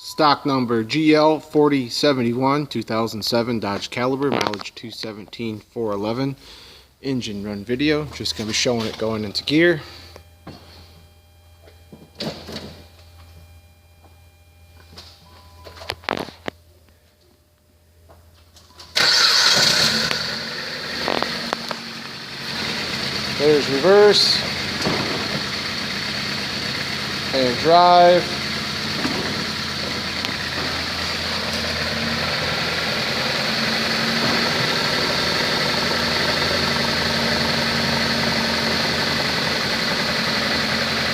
Stock number GL4071, 2007 Dodge Caliber, mileage 217,411. Engine run video. Just going to be showing it going into gear. There's reverse and drive.